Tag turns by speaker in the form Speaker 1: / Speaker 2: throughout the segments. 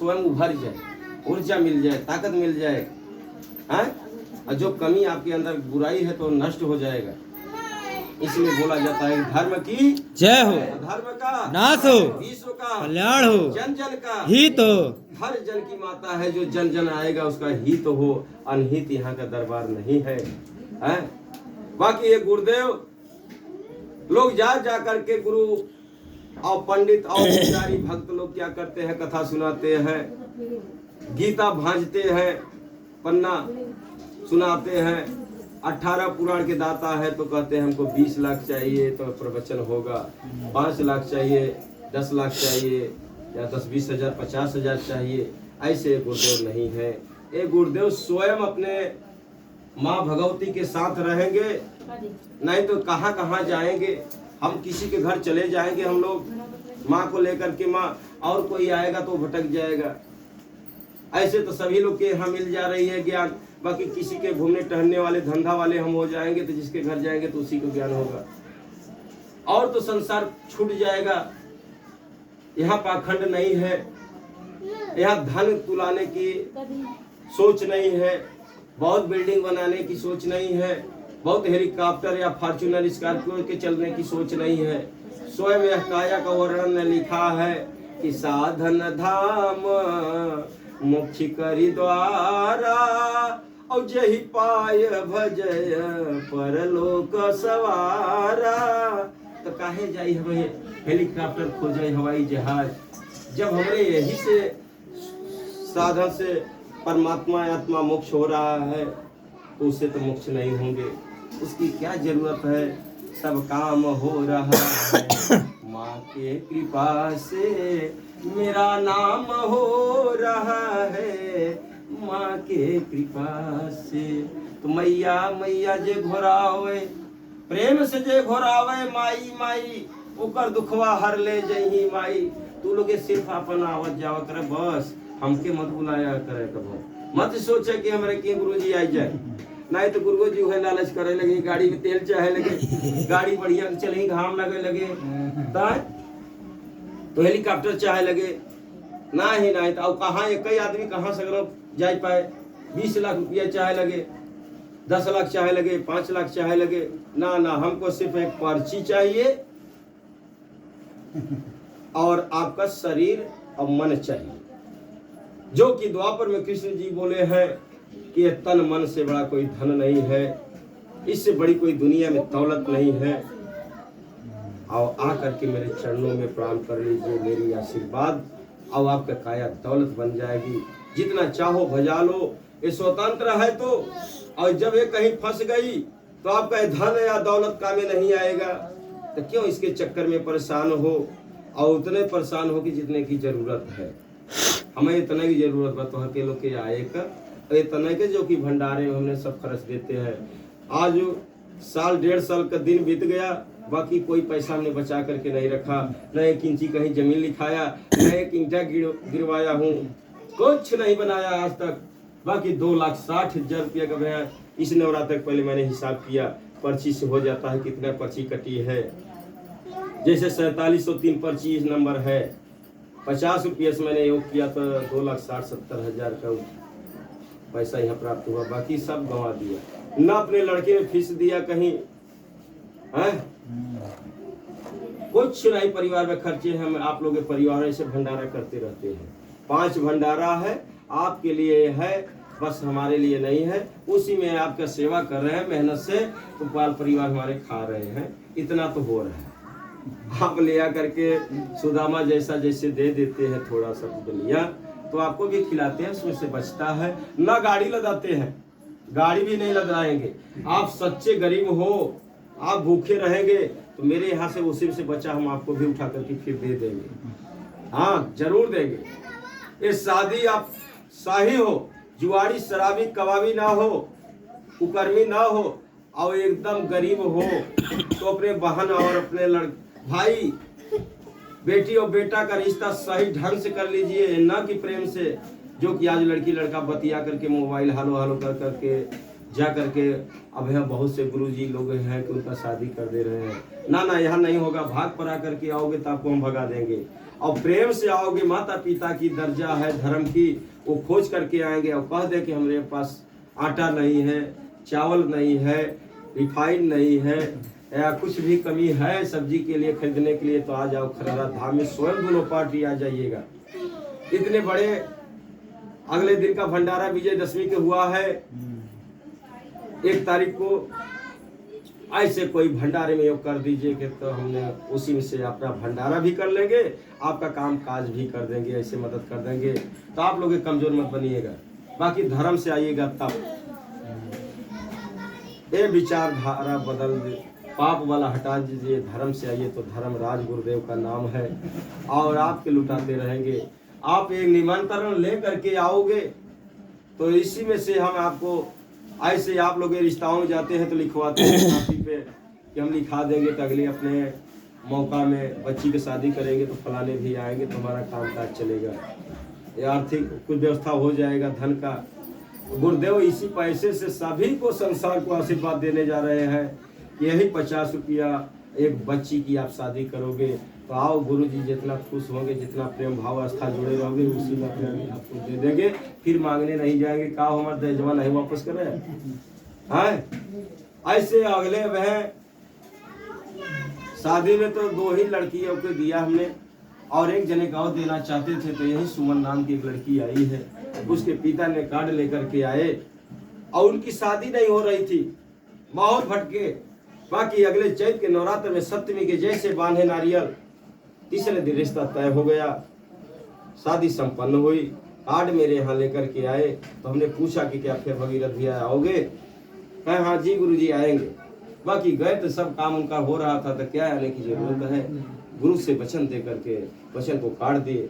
Speaker 1: स्वयं उभर जाए, ऊर्जा मिल जाए, ताकत मिल जाए। और जो कमी आपके अंदर बुराई है तो नष्ट हो जाएगा। इसलिए बोला जाता है धर्म की
Speaker 2: जय हो,
Speaker 1: धर्म का
Speaker 2: नाश हो,
Speaker 1: विश्व का
Speaker 2: कल्याण हो,
Speaker 1: जन जन का
Speaker 2: हित हो।
Speaker 1: हर जन की माता है, जो जन जन आएगा उसका हित हो, अनहित यहाँ का दरबार नहीं है। बाकी ये गुरुदेव लोग जा करके गुरु और पंडित और पुजारी भक्त लोग क्या करते हैं, कथा सुनाते हैं, गीता भांजते हैं, पन्ना सुनाते हैं। 18 पुराण के दाता है तो कहते हैं हमको 20 लाख चाहिए तो प्रवचन होगा, 5 लाख चाहिए, 10 लाख चाहिए, या 10-20 हजार 50 हजार चाहिए। ऐसे गुरुदेव नहीं है। ये गुरुदेव स्वयं अपने माँ भगवती के साथ रहेंगे, नहीं तो कहाँ कहाँ जाएंगे। हम किसी के घर चले जाएंगे, हम लोग माँ को लेकर के, माँ और कोई आएगा तो भटक जाएगा। ऐसे तो सभी लोग के यहाँ मिल जा रही है ज्ञान। बाकी किसी के घूमने टहलने वाले धंधा वाले हम हो जाएंगे तो जिसके घर जाएंगे तो उसी को ज्ञान होगा, और तो संसार छूट जाएगा। यहाँ पाखंड नहीं है, यहाँ धन तुलाने की सोच नहीं है, बहुत बिल्डिंग बनाने की सोच नहीं है, बहुत हेलीकॉप्टर या फॉर्च्यूनर स्कॉर्पियो के चलने की सोच नहीं है। स्वयं यह काया का वर्णन लिखा है कि साधन धाम मुख्य करी द्वारा, और जही पाय भजय परलोक सवारा। तो काहे जाई हमें हेलीकॉप्टर खोजे, हवाई जहाज, जब हमारे यही से साधन से परमात्मा आत्मा मोक्ष हो रहा है तो उससे तो मोक्ष नहीं होंगे। उसकी क्या जरूरत है, सब काम हो रहा है माँ के कृपा से, मेरा नाम हो रहा है माँ के कृपा से। तो मैया मैया जे घोरावे, प्रेम से जे घोरावे माई माई, ओकर दुखवा हर ले जही माई। तू लोग सिर्फ अपन आवत जावा करे, बस हमके मत बुलाया करे कबो। मत सोचे कि हमारे के गुरुजी आई जाए, नहीं तो गुरुजी है लालच करे लगे, गाड़ी में तेल चाहे लगे, गाड़ी बढ़िया चले, घाम लगे लगे तो हेलीकॉप्टर चाहे लगे, ना ही नहीं तो कहाँ एक ही आदमी कहाँ से जा पाए। 20 लाख रुपया चाहे लगे, 10 लाख चाहे लगे, 5 लाख चाहे लगे, ना ना, हमको सिर्फ एक पर्ची चाहिए और आपका शरीर और मन चाहिए। जो कि द्वापर में कृष्ण जी बोले हैं कि ये तन मन से बड़ा कोई धन नहीं है, इससे बड़ी कोई दुनिया में दौलत नहीं है। और आकर के मेरे चरणों में प्रणाम कर लीजिए, मेरी आशीर्वाद, और आपका काया दौलत बन जाएगी। जितना चाहो भजा लो, ये स्वतंत्र है तो। और जब ये कहीं फंस गई तो आपका धन या दौलत काम में नहीं आएगा। तो क्यों इसके चक्कर में परेशान हो, और उतने परेशान हो कि जितने की जरूरत है। हमें इतने की जरूरत है तो अकेलों के आए कर इतने के जो कि भंडारे में हमने सब खर्च देते हैं। आज साल 1.5 साल का दिन बीत गया, बाकी कोई पैसा हमने बचा करके नहीं रखा, न एक इंची कहीं जमीन लिखाया, न एक ईंटा गिरवाया हूँ, कुछ नहीं बनाया आज तक। बाकी 2,60,000 रुपया का भैया इस नवरात्र पहले मैंने हिसाब किया, पर्ची से हो जाता है कितना पर्ची कटी है। जैसे 4703 पर्ची इस नंबर है, 50 रुपये से मैंने योग किया तो 2,60,000-70,000 का पैसा यहाँ प्राप्त हुआ। बाकी सब गंवा दिया, न अपने लड़के में फीस दिया कहीं है, कुछ नहीं। परिवार में खर्चे हम आप लोग परिवार ऐसे भंडारा करते रहते हैं। 5 भंडारा है आपके लिए है, बस हमारे लिए नहीं है। उसी में आपका सेवा कर रहे हैं मेहनत से, तो बाल परिवार हमारे खा रहे हैं, इतना तो हो रहा है। आप लिया करके सुदामा जैसा जैसे दे देते हैं थोड़ा सा लिया तो आपको भी खिलाते हैं, उसमें से बचता है। ना गाड़ी लदाते हैं, गाड़ी भी नहीं लदाएंगे। आप सच्चे गरीब हो, आप भूखे रहेंगे तो मेरे यहाँ से उसी से बचा हम आपको भी उठा करके फिर दे देंगे। हाँ जरूर देंगे। ये शादी आप शाही हो, जुआड़ी शराबी कबाबी ना हो, कुकर्मी ना हो, और एकदम गरीब हो तो अपने बहन और अपने भाई बेटी और बेटा का रिश्ता सही ढंग से कर लीजिए, ना कि प्रेम से। जो कि आज लड़की लड़का बतिया करके मोबाइल हालो हालो कर करके जा करके, अब यहाँ बहुत से गुरुजी लोग हैं कि उनका शादी कर दे रहे हैं। ना ना, यहाँ नहीं होगा। भाग पर आकर के आओगे तो आपको हम भगा देंगे। और प्रेम से आओगे, माता पिता की दर्जा है धर्म की, वो खोज करके आएंगे और कह दे कि हमारे पास आटा नहीं है, चावल नहीं है, रिफाइंड नहीं है, या कुछ भी कमी है सब्जी के लिए खरीदने के लिए, तो आ जाओ खररा धाम में, स्वयं दोनों पार्टी आ जाइएगा। इतने बड़े अगले दिन का भंडारा विजयदशमी के हुआ है 1 तारीख को। ऐसे कोई भंडारे में योग कर दीजिए कि तो हमने उसी में से अपना भंडारा भी कर लेंगे, आपका काम काज भी कर देंगे, ऐसे मदद कर देंगे। तो आप लोग कमजोर मत बनिएगा, बाकी धर्म से आइएगा तब। ये विचारधारा बदल दे, पाप वाला हटा दीजिए, धर्म से आइए। तो धर्मराज गुरुदेव का नाम है और आपके लुटाते रहेंगे। आप एक निमंत्रण ले करके आओगे तो इसी में से हम आपको, ऐसे आप लोग रिश्ताओं में जाते हैं तो लिखवाते हैं कापी पे कि हम लिखा देंगे, तो अगले अपने मौका में बच्ची की शादी करेंगे तो फलाने भी आएंगे तो हमारा काम काज चलेगा, ये आर्थिक कुछ व्यवस्था हो जाएगा धन का। गुरुदेव इसी पैसे से सभी को संसार को आशीर्वाद देने जा रहे हैं। यही 50 रुपया एक बच्ची की आप शादी करोगे तो आओ गुरुजी जितना खुश होंगे, जितना प्रेम भाव आस्था जुड़े रहोगे, उसी में अपने आपको दे देंगे। फिर मांगने नहीं जाएंगे, का हमारा दहेजवा नहीं वापस करे हैं। ऐसे अगले वह शादी में तो 2 ही लड़कियों को दिया हमने और एक जने गाँव देना चाहते थे, तो यही सुमन नाम की एक लड़की आई है, उसके पिता ने कार्ड लेकर के आए और उनकी शादी नहीं हो रही थी, बहुत भटके। बाकी अगले चैत के नवरात्र में सप्तमी के जैसे बांधे नारियल, तीसरे दिन रिश्ता तय हो गया, शादी संपन्न हुई। कार्ड मेरे यहाँ लेकर के आए तो हमने पूछा कि क्या फिर भगीरथ भैया आओगे? कहे हाँ जी गुरुजी आएंगे। बाकी गए तो सब काम उनका हो रहा था, तो क्या आने की जरूरत है। गुरु से वचन दे करके वचन को काट दिए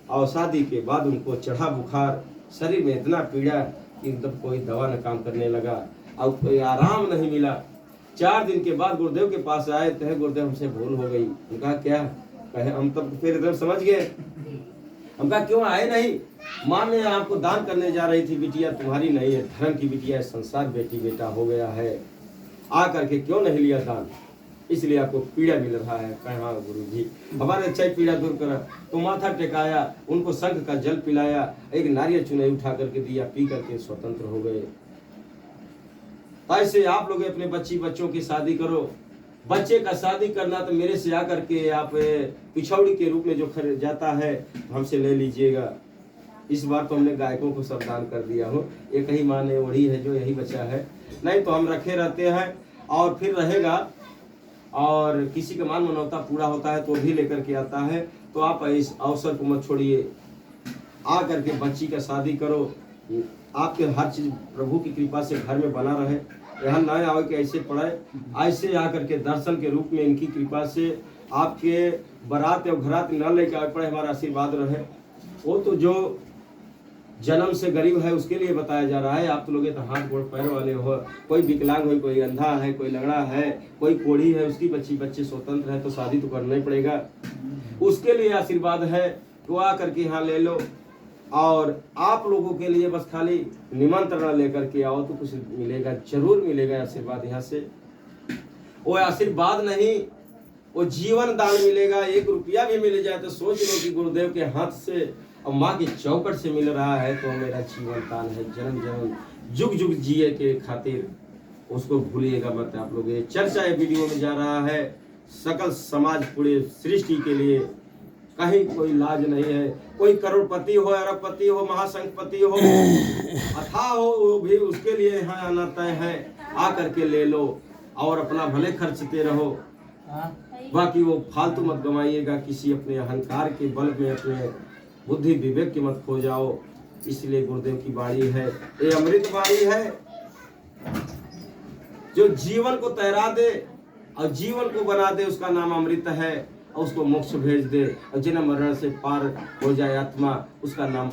Speaker 1: और शादी के बाद उनको चढ़ा बुखार, शरीर में इतना पीड़ा कि एकदम कोई दवा न काम करने लगा और कोई आराम नहीं मिला। 4 दिन के बाद गुरुदेव के पास आए, कहे गुरुदेव हमसे भूल हो गई। उनका क्या? कहे हम तब फिर इधर समझ गए। हम कहा क्यों आए नहीं? माँ ने आपको दान करने जा रही थी, बिटिया तुम्हारी नहीं है, धर्म की बिटिया है, संसार बेटी बेटा हो गया है, आ करके क्यों नहीं लिया दान? इसलिए आपको पीड़ा मिल रहा है। कहे हाँ गुरुजी हमारे अच्छा पीड़ा दूर करा। तो माथा टेकाया, उनको शंख का जल पिलाया, एक नारियल चुनरी उठा करके दिया, पी करके स्वतंत्र हो गए। ऐसे आप लोग अपने बच्चों की शादी करो। बच्चे का शादी करना तो मेरे से आकर के आप पिछौड़ी के रूप में जो खरीद जाता है हमसे ले लीजिएगा। इस बार तो हमने गायकों को सब दान कर दिया हो, एक ही माँ ने ओढ़ी है जो यही बचा है, नहीं तो हम रखे रहते हैं और फिर रहेगा। और किसी का मान मनौता पूरा होता है तो भी लेकर के आता है। तो आप इस अवसर को मत छोड़िए, आ करके बच्ची का शादी करो। आपके हर चीज प्रभु की कृपा से घर में बना रहे, यहाँ न आओ कि ऐसे पढ़े, ऐसे आकर के दर्शन के रूप में इनकी कृपा से आपके बारात और घरात न लेके आए पड़े, हमारा आशीर्वाद रहे। वो तो जो जन्म से गरीब है उसके लिए बताया जा रहा है। आप तो लोग तो हाथ गोड़ पैर वाले हो, कोई विकलांग हो, कोई अंधा है, कोई लंगड़ा है, कोई कोढ़ी है, उसकी बच्चे स्वतंत्र है तो शादी तो करना ही पड़ेगा। उसके लिए आशीर्वाद है, तो आ करके यहाँ ले लो। और आप लोगों के लिए बस खाली निमंत्रण लेकर के आओ तो कुछ मिलेगा, जरूर मिलेगा आशीर्वाद यहाँ से। वो आशीर्वाद नहीं, वो जीवन दान मिलेगा। 1 रुपया भी मिल जाए तो सोच लो कि गुरुदेव के हाथ से और माँ की चौखट से मिल रहा है तो मेरा जीवन दान है। जन्म जन्म जुग जुग जिए के खातिर उसको भूलिएगा मत आप लोग। ये चर्चा वीडियो में जा रहा है सकल समाज पूरे सृष्टि के लिए, कहीं कोई लाज नहीं है। कोई करोड़पति हो, अरबपति हो, महासंघपति हो, अथाह हो, वो भी उसके लिए यहाँ आना तय है। आ करके ले लो और अपना भले खर्चते रहो, बाकी वो फालतू मत गवाइएगा किसी अपने अहंकार के बल में, अपने बुद्धि विवेक की मत खो जाओ। इसलिए गुरुदेव की वाणी है, ये अमृत वाणी है जो जीवन को तैरा दे और जीवन को बना दे, उसका नाम अमृत है। और उसको मोक्ष भेज दे और जन्म मरण से पार हो जाए आत्मा, उसका नाम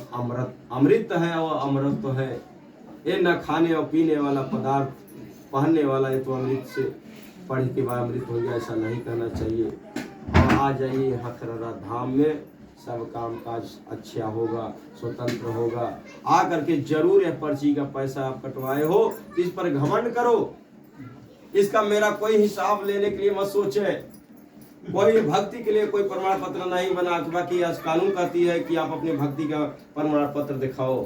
Speaker 1: अमृत है और अमृत तो है। ये न खाने और पीने वाला पदार्थ, पहनने वाला, ये तो अमृत से पढ़ के बाद अमृत हो गया, ऐसा नहीं कहना चाहिए। और आ जाइए यहाँ खररा धाम में, सब काम काज अच्छा होगा, स्वतंत्र होगा। आ करके जरूर यह पर्ची का पैसा आप कटवाए हो तो इस पर घमंड करो। इसका मेरा कोई हिसाब लेने के लिए मत सोचे। कोई भक्ति के लिए कोई प्रमाण पत्र नहीं बना, बाकी आज कानून कहती है कि आप अपनी भक्ति का प्रमाण पत्र दिखाओ,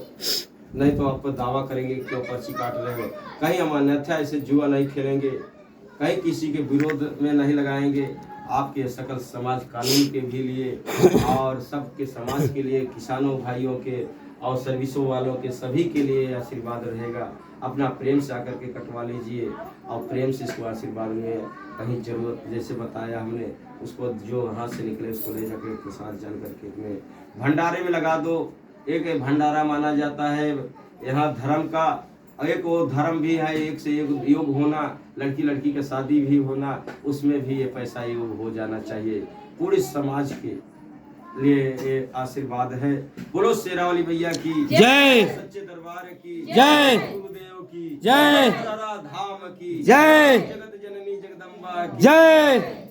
Speaker 1: नहीं तो आप पर दावा करेंगे क्यों पर्ची काट रहे हो। कहीं हम अन्यथा ऐसे जुआ नहीं खेलेंगे, कहीं किसी के विरोध में नहीं लगाएंगे। आपके सकल समाज कानून के भी लिए और सबके समाज के लिए, किसानों भाइयों के और सर्विसों वालों के सभी के लिए आशीर्वाद रहेगा। अपना प्रेम से आकर के कटवा लीजिए और प्रेम से इसको आशीर्वाद में कहीं जरूरत जैसे बताया हमने, उसको जो हाथ से निकले उसको ले जाकर प्रसाद जान करके में भंडारे में लगा दो। एक भंडारा माना जाता है यहाँ धर्म का, एक वो धर्म भी है, एक से एक योग होना, लड़की लड़की का शादी भी होना, उसमें भी ये पैसा योग हो जाना चाहिए। पूरे समाज के लिए ये आशीर्वाद है। बोलो शेरावाली मैया की
Speaker 2: जय,
Speaker 1: सच्चे दरबार की
Speaker 2: जय,
Speaker 1: गुरुदेव की
Speaker 2: जय,
Speaker 1: धाम की
Speaker 2: जय,
Speaker 1: जगत जननी जगदम्बा की
Speaker 2: जय।